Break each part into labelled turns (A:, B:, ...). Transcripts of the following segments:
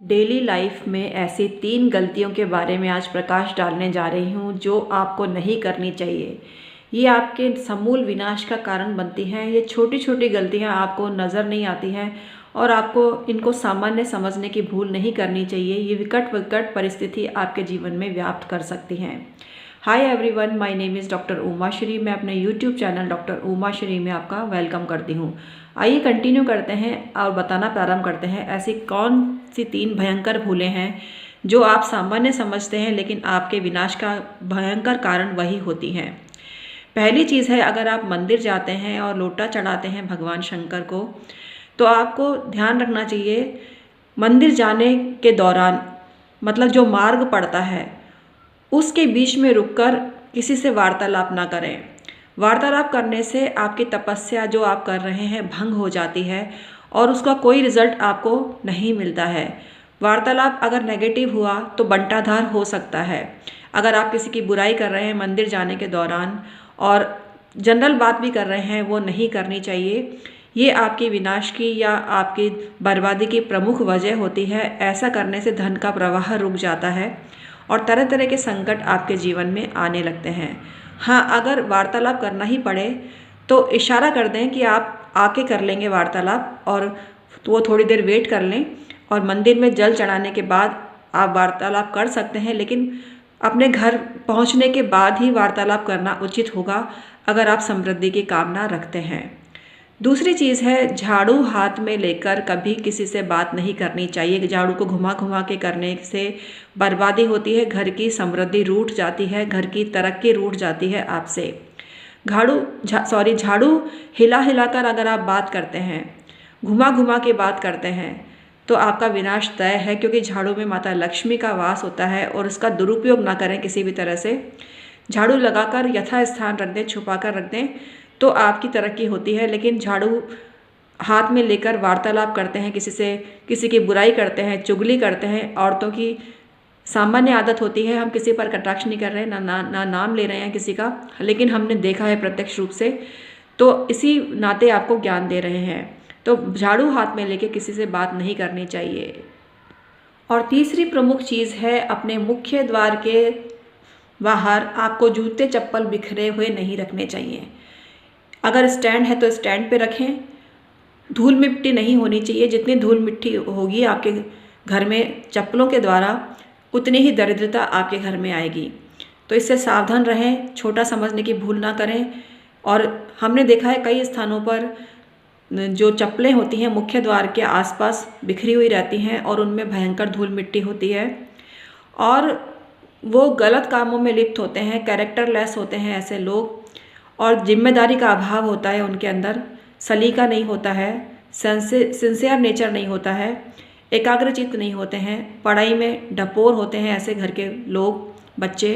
A: Daily life में ऐसी 3 गलतियों के बारे में आज प्रकाश डालने जा रही हूँ जो आपको नहीं करनी चाहिए। ये आपके समूल विनाश का कारण बनती हैं। ये छोटी छोटी गलतियाँ आपको नज़र नहीं आती हैं और आपको इनको सामान्य समझने की भूल नहीं करनी चाहिए। ये विकट विकट परिस्थिति आपके जीवन में व्याप्त कर सकती हैं। Hi everyone, my name is doctor Uma Shri. मैं अपने YouTube channel doctor Uma Shri में आपका वेलकम करती हूँ। आइए कंटिन्यू करते हैं और बताना प्रारंभ करते हैं ऐसी कौन सी 3 भयंकर भूलें हैं जो आप सामान्य समझते हैं लेकिन आपके विनाश का भयंकर कारण वही होती हैं। पहली चीज़ है, अगर आप मंदिर जाते हैं और लोटा चढ़ाते हैं भगवान शंकर को, तो आपको ध्यान रखना चाहिए मंदिर जाने के दौरान, मतलब जो मार्ग पड़ता है उसके बीच में रुककर किसी से वार्तालाप ना करें। वार्तालाप करने से आपकी तपस्या जो आप कर रहे हैं भंग हो जाती है और उसका कोई रिजल्ट आपको नहीं मिलता है। वार्तालाप अगर नेगेटिव हुआ तो बंटाधार हो सकता है। अगर आप किसी की बुराई कर रहे हैं मंदिर जाने के दौरान और जनरल बात भी कर रहे हैं, वो नहीं करनी चाहिए। ये आपके विनाश की या आपकी बर्बादी की प्रमुख वजह होती है। ऐसा करने से धन का प्रवाह रुक जाता है और तरह तरह के संकट आपके जीवन में आने लगते हैं। हाँ, अगर वार्तालाप करना ही पड़े तो इशारा कर दें कि आप आके कर लेंगे वार्तालाप, और वो थोड़ी देर वेट कर लें और मंदिर में जल चढ़ाने के बाद आप वार्तालाप कर सकते हैं। लेकिन अपने घर पहुंचने के बाद ही वार्तालाप करना उचित होगा अगर आप समृद्धि की कामना रखते हैं। दूसरी चीज़ है, झाड़ू हाथ में लेकर कभी किसी से बात नहीं करनी चाहिए। झाड़ू को घुमा घुमा के करने से बर्बादी होती है, घर की समृद्धि रूठ जाती है, घर की तरक्की रूठ जाती है आपसे। झाड़ू हिला हिलाकर अगर आप बात करते हैं, घुमा घुमा के बात करते हैं, तो आपका विनाश तय है, क्योंकि झाड़ू में माता लक्ष्मी का वास होता है और उसका दुरुपयोग ना करें किसी भी तरह से। झाड़ू लगाकर यथास्थान रख दें, छुपा कर रख दें, तो आपकी तरक्की होती है। लेकिन झाड़ू हाथ में लेकर वार्तालाप करते हैं किसी से, किसी की बुराई करते हैं, चुगली करते हैं। औरतों की सामान्य आदत होती है, हम किसी पर कटाक्ष नहीं कर रहे हैं, ना नाम ले रहे हैं किसी का, लेकिन हमने देखा है प्रत्यक्ष रूप से, तो इसी नाते आपको ज्ञान दे रहे हैं। तो झाड़ू हाथ में लेके किसी से बात नहीं करनी चाहिए। और तीसरी प्रमुख चीज़ है, अपने मुख्य द्वार के बाहर आपको जूते चप्पल बिखरे हुए नहीं रखने चाहिए। अगर स्टैंड है तो स्टैंड पे रखें। धूल मिट्टी नहीं होनी चाहिए। जितनी धूल मिट्टी होगी आपके घर में चप्पलों के द्वारा, उतनी ही दरिद्रता आपके घर में आएगी। तो इससे सावधान रहें, छोटा समझने की भूल ना करें। और हमने देखा है कई स्थानों पर जो चप्पलें होती हैं मुख्य द्वार के आसपास बिखरी हुई रहती हैं और उनमें भयंकर धूल मिट्टी होती है और वो गलत कामों में लिप्त होते हैं, कैरेक्टरलेस होते हैं ऐसे लोग, और जिम्मेदारी का अभाव होता है उनके अंदर, सलीका नहीं होता है, सिंसियर नेचर नहीं होता है, एकाग्रचित्त नहीं होते हैं, पढ़ाई में डपोर होते हैं ऐसे घर के लोग, बच्चे।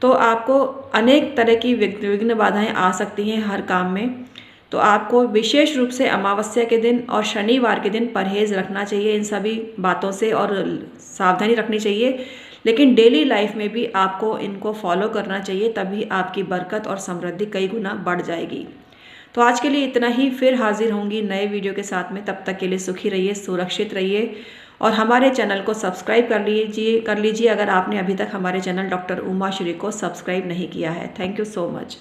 A: तो आपको अनेक तरह की विघ्न बाधाएं आ सकती हैं हर काम में। तो आपको विशेष रूप से अमावस्या के दिन और शनिवार के दिन परहेज़ रखना चाहिए इन सभी बातों से और सावधानी रखनी चाहिए। लेकिन डेली लाइफ में भी आपको इनको फॉलो करना चाहिए, तभी आपकी बरकत और समृद्धि कई गुना बढ़ जाएगी। तो आज के लिए इतना ही, फिर हाजिर होंगी नए वीडियो के साथ में। तब तक के लिए सुखी रहिए, सुरक्षित रहिए और हमारे चैनल को सब्सक्राइब कर लीजिए अगर आपने अभी तक हमारे चैनल डॉक्टर उमा श्री को सब्सक्राइब नहीं किया है। Thank you so much.